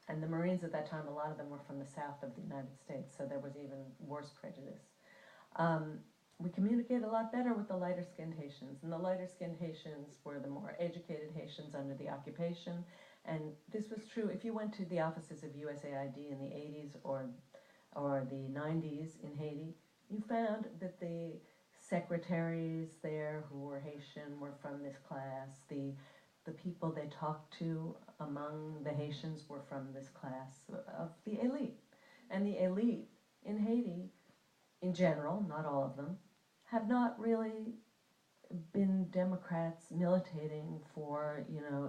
And the Marines at that time, a lot of them were from the south of the United States, so there was even worse prejudice. We communicate a lot better with the lighter-skinned Haitians, and the lighter-skinned Haitians were the more educated Haitians under the occupation, and this was true. If you went to the offices of USAID in the 80s or the 90s in Haiti, you found that the secretaries there who were Haitian were from this class. The people they talked to among the Haitians were from this class of the elite. And the elite in Haiti, in general, not all of them, have not really been Democrats militating for,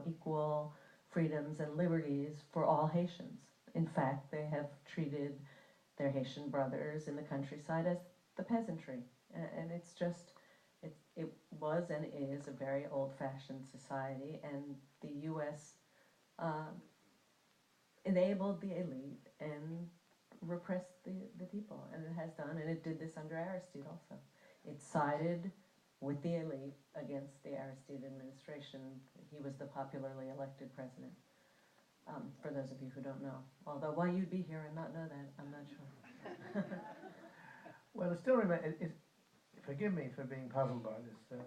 equal freedoms and liberties for all Haitians. In fact, they have treated their Haitian brothers in the countryside as the peasantry. And it's just, it was and is a very old-fashioned society, and the U.S. Enabled the elite and repressed the people, and it has done, and it did this under Aristide also. It sided with the elite against the Aristide administration. He was the popularly elected president, for those of you who don't know. Although why you'd be here and not know that, I'm not sure. Well, it still remains, forgive me for being puzzled by this,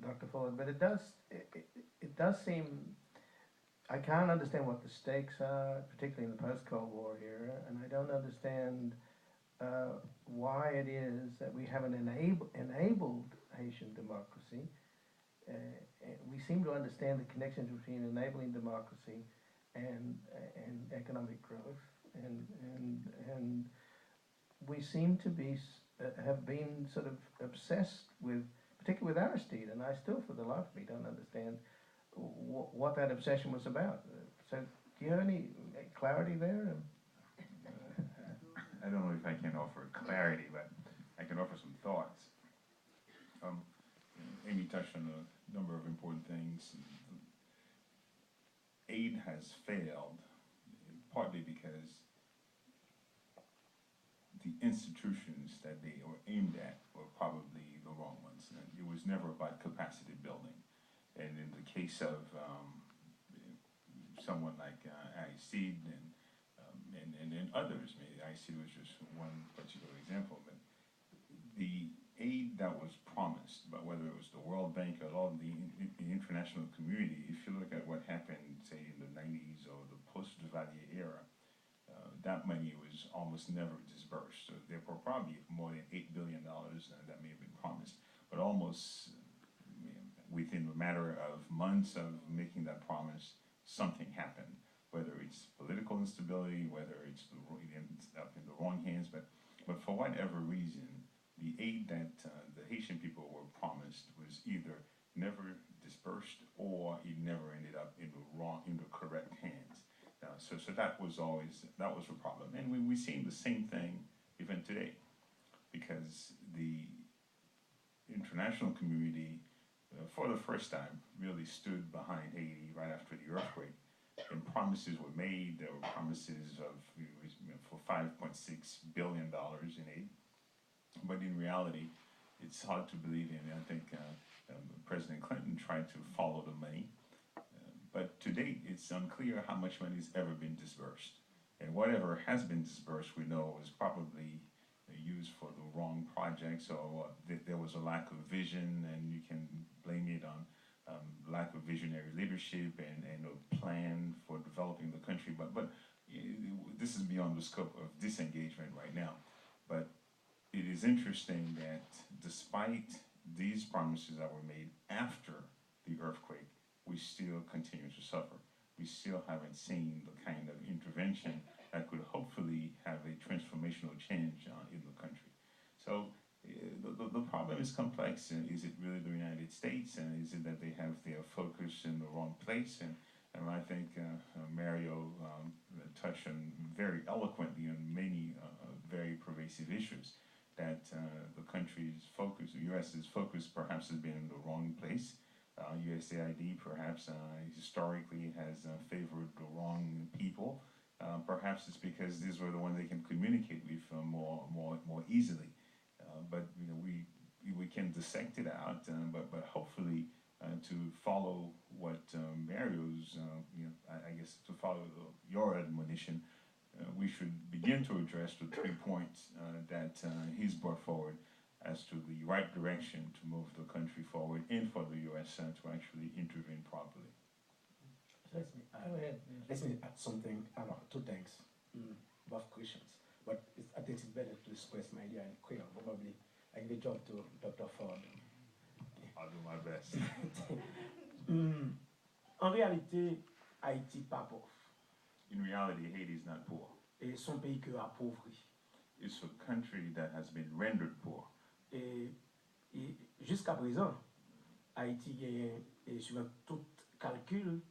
Dr. Ford, but it does seem, I can't understand what the stakes are, particularly in the post-Cold War era, and I don't understand why it is that we haven't enabled Haitian democracy. We seem to understand the connections between enabling democracy and economic growth, and we seem to be have been sort of obsessed with, particularly with Aristide, and I still, for the life of me, don't understand what that obsession was about. So, do you have any clarity there? I don't know if I can offer clarity, but I can offer some thoughts. Amy touched on a number of important things. Aid has failed, partly because the institutions that they were aimed at were probably the wrong ones. And it was never about capacity building. And in the case of someone like Aristide and others, maybe Aristide was just one particular example, but the aid that was promised, but whether it was the World Bank or all the international community, if you look at what happened, say, in the 90s or the post-Duvalier era, that money was almost never disbursed. So there were probably more than $8 billion that may have been promised, but almost within a matter of months of making that promise, something happened. Whether it's political instability, whether it's it ends up in the wrong hands, but for whatever reason, the aid that the Haitian people were promised was either never dispersed or it never ended up in the correct hands. So that was a problem, and we're seeing the same thing even today, because the international community, for the first time, really stood behind Haiti right after the earthquake, and promises were made. There were promises for $5.6 billion in aid, but in reality, it's hard to believe in. I think President Clinton tried to follow the money, but to date, it's unclear how much money has ever been disbursed. And whatever has been disbursed, we know was probably used for the wrong projects, or there was a lack of vision, and you can blame it on lack of visionary leadership and a plan for developing the country. But this is beyond the scope of disengagement right now. But it is interesting that despite these promises that were made after the earthquake, we still continue to suffer. We still haven't seen the kind of intervention that could hopefully have a transformational change in the country. So the problem is complex. Is it really the United States, and is it that they have their focus in the wrong place? And I think Mario touched on very eloquently on many very pervasive issues, that the country's focus, the U.S.'s focus perhaps has been in the wrong place. USAID perhaps historically has favored the wrong people. Perhaps it's because these were the ones they can communicate with more easily. But we can dissect it out. But hopefully to follow what Mario's I guess to follow your admonition, we should begin to address the 3 points that he's brought forward as to the right direction to move the country forward and for the U.S. To actually intervene properly. Let me add, Go ahead. let me add something. Alors, two things, both questions. But I think it's better to express my idea in Creole. Probably I give a job to Dr. Ford. I'll do my best. En réalité, Haïti pas pauvre. In reality, Haiti is not poor. Et son pays qui est appauvri. It's a country that has been rendered poor. Et jusqu'à présent, Haïti gagne, sur tout calcul,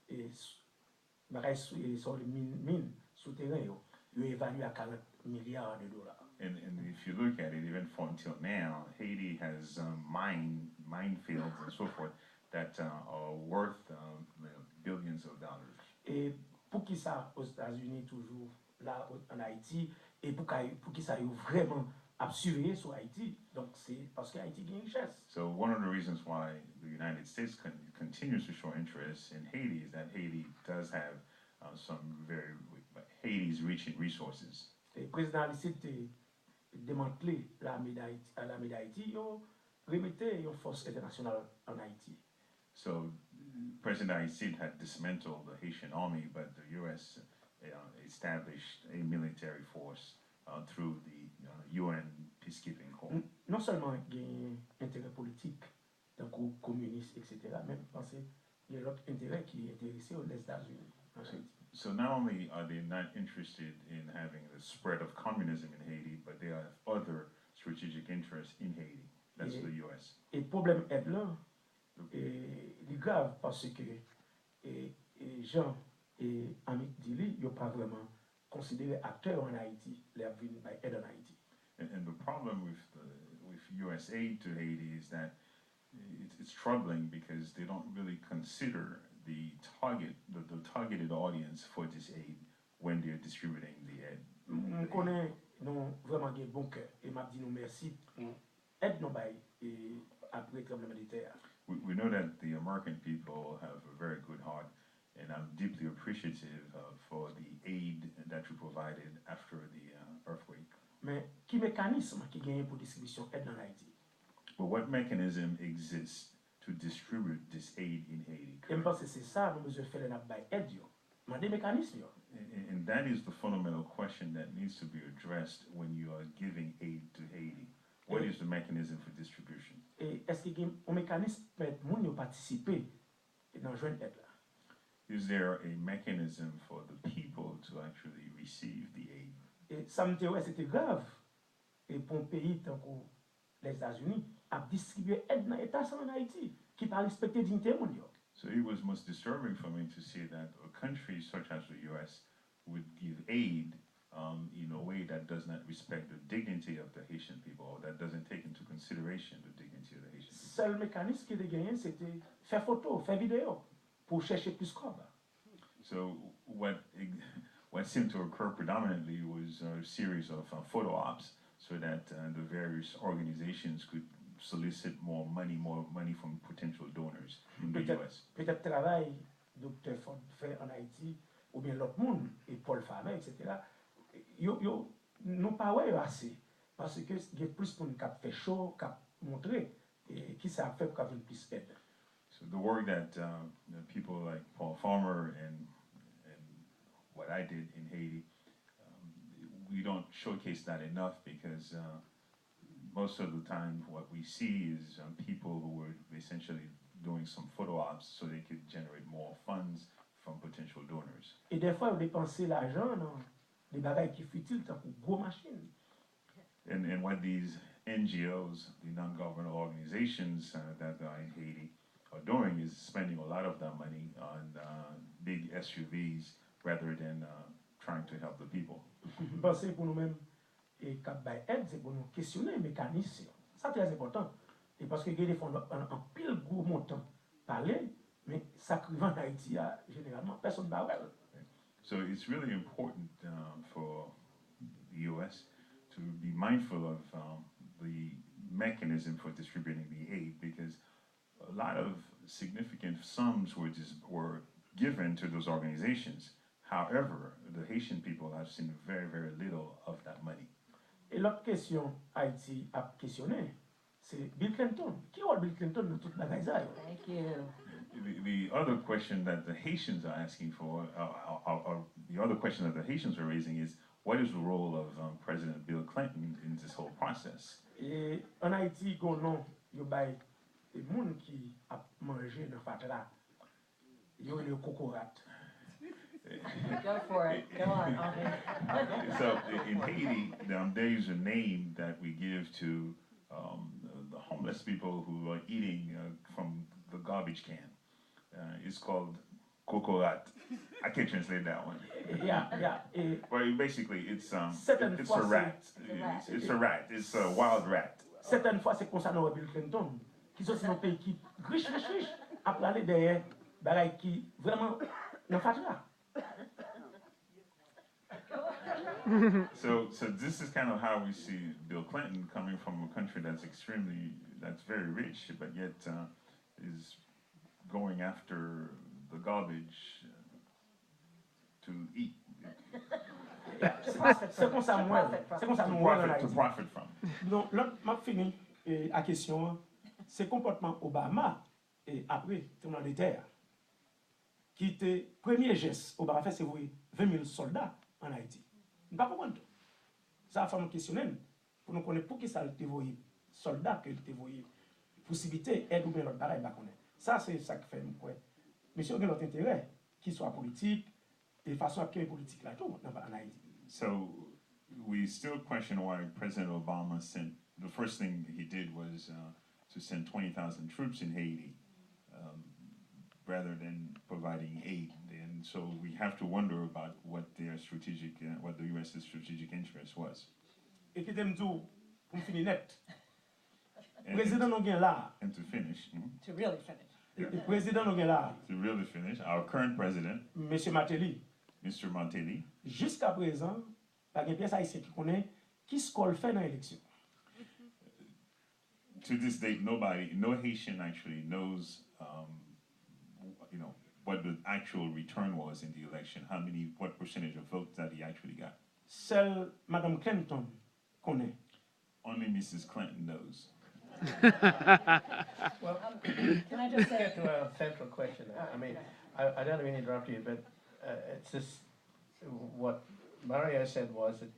et sur les mines souterraines, il est évalué à 40 milliards de dollars. And if you look at it, even for until now, Haiti has minefields and so forth that are worth billions of dollars. Et pour qui ça aux États-Unis toujours là en Haïti et pour qui ça est vraiment surveillé sur Haïti, donc c'est parce que Haïti gagne richesse. So one of the reasons why the United States continues to show interest in Haiti is that Haiti does have Haiti's rich in resources. Et le président Aristide a démantelé l'armée d'Haïti, il a remetté une force internationale en Haïti. So President Aristide had dismantled the Haitian army, but the U.S. Established a military force through the UN peacekeeping corps. Non seulement il y a un intérêt politique, d'un groupe communiste, etc., même parce qu'il y a l'autre intérêt qui est intéressé aux États-Unis en Haïti. So not only are they not interested in having the spread of communism in Haiti, but they have other strategic interests in Haiti. That's the U.S. Et le problème est là, il est grave parce que Jean et Amit Dili n'ont pas vraiment considéré acteurs en Haïti, les venus par aide en Haïti. And the problem with U.S. aid to Haiti is that it's troubling because they don't really consider the targeted audience for this aid when they're distributing the aid. Nous connaissons vraiment des bons cœurs et m'a dit nous merci pour aide nous après le tremblement de terre. We know that the American people have a very good heart, and I'm deeply appreciative for the aid that you provided after the earthquake. Mais quel mécanisme qui gagne pour distribution aide en Haïti? But what mechanism exists to distribute this aid in Haiti? Et je pense que c'est ça nous besoin faire la aide yo. Mais des mécanismes yo. And that is the fundamental question that needs to be addressed when you are giving aid to Haiti. What is the mechanism for distribution? Et est-ce qu'il y a un mécanisme pour que les gens participent dans joindre aide là? Is there a mechanism for the people to actually receive the aid? Et ça me dit ouais c'était grave et pour un pays tant que les États-Unis à distribuer aide dans l'État en Haïti qui pas respecter dignité mondiale. So it was most disturbing for me to see that a country such as the U.S. would give aid in a way that does not respect the dignity of the Haitian people, or that doesn't take into consideration the dignity of the Haitian people. Seul mécanisme qui était gagné c'était faire photo, faire vidéo pour chercher plus quoi. So what seemed to occur predominantly was a series of photo ops, so that the various organizations could solicit more money from potential donors in the U.S. Peut-être travail Dr. Ford fait en Haïti ou bien l'autre monde et Paul Farmer etc. Nous pas ouais assez parce que il y a plus pour nous cap fait chaud cap montrer et qui ça fait pour avoir plus aide. So the work that people like Paul Farmer and what I did in Haiti, we don't showcase that enough because most of the time what we see is people who were essentially doing some photo ops so they could generate more funds from potential donors. Et des fois, on dépense l'argent dans des bagages qui futiles, tant que gros machines. And what these NGOs, the non-governmental organizations that are in Haiti, are doing is spending a lot of their money on big SUVs rather than trying to help the people. Parce que pour nous-mêmes, et cap by aide, c'est pour nous questionner les mécanismes. Ça très important. Et parce que il y a des fonds en pile gros montant parler, mais ça qui va en Haïti, généralement, personne ne va. So it's really important for the U.S. to be mindful of the mechanism for distributing the aid, because a lot of significant sums were given to those organizations. However, the Haitian people have seen very, very little of that money. Et l'autre question, Haïti a questionné, c'est Bill Clinton. Qui est Bill Clinton dans toute la Gaza? Thank you. The other question that the Haitians are asking for, or the other question that the Haitians are raising is, what is the role of President Bill Clinton in this whole process? Et en Haïti, gon non, yo bay des moun qui a mangé dans fatra. Yo le cocorat. Go for it. Go on, Henri. So in Haiti, there is a name that we give to the homeless people who are eating from the garbage can. It's called cocorat. I can't translate that one. Yeah. Et Well, basically, it's Certain it's a fois, rat. c'est- It's a rat. It's a wild rat. certaines fois, c'est concernant Bill Clinton, qui sont dans un pays qui riche, après aller derrière, bagay qui vraiment dans fatra. So this is kind of how we see Bill Clinton coming from a country that's very rich, but yet is going after the garbage to eat, C'est comme ça, moi, c'est comme ça, nous, en to Haïti. profit from. Donc, l'autre, m'a fini la question, c'est comportement Obama et après, tournant de terre, qui était premier geste, Obama fait, c'est envoyer 20 000 soldats en Haïti. Nous ne pas comprendre. Ça a fait un questionnement pour nous connaître pour qui ça a été envoyé soldats, qu'il a été envoyé possibilité, aide ou bien l'autre bagaille, bah connaît. Ça, c'est ça qui fait, quoi. Monsieur a l'autre intérêt, qu'il soit politique, et façon à qu'il y ait politique là, tout, en Haïti. So we still question why President Obama sent, the first thing he did was to send 20,000 troops in Haiti rather than providing aid. And so we have to wonder about what their strategic, what the U.S.'s strategic interest was. Et qui t'aime tout, pour finir net, And, président nous gagne là, and to finish, To really finish. le président nous gagne là, to really finish, our current president, Monsieur Matéli, Mr. Monteli, jusqu'à présent, pas de pièce haïtienne qui connaît qui ce qu'on fait dans l'élection. to this date, no Haitian actually knows, what the actual return was in the election, what percentage of votes that he actually got. Seule Madame Clinton connaît. Only Mrs. Clinton knows. Well, Can I just say, get to our central question. I mean, I don't mean to interrupt you, but it's just what Mario said was that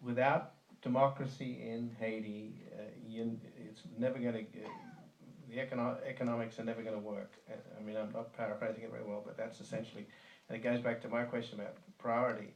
without democracy in Haiti, it's never going to, the economics are never going to work. I mean, I'm not paraphrasing it very well, but that's essentially, and it goes back to my question about priority.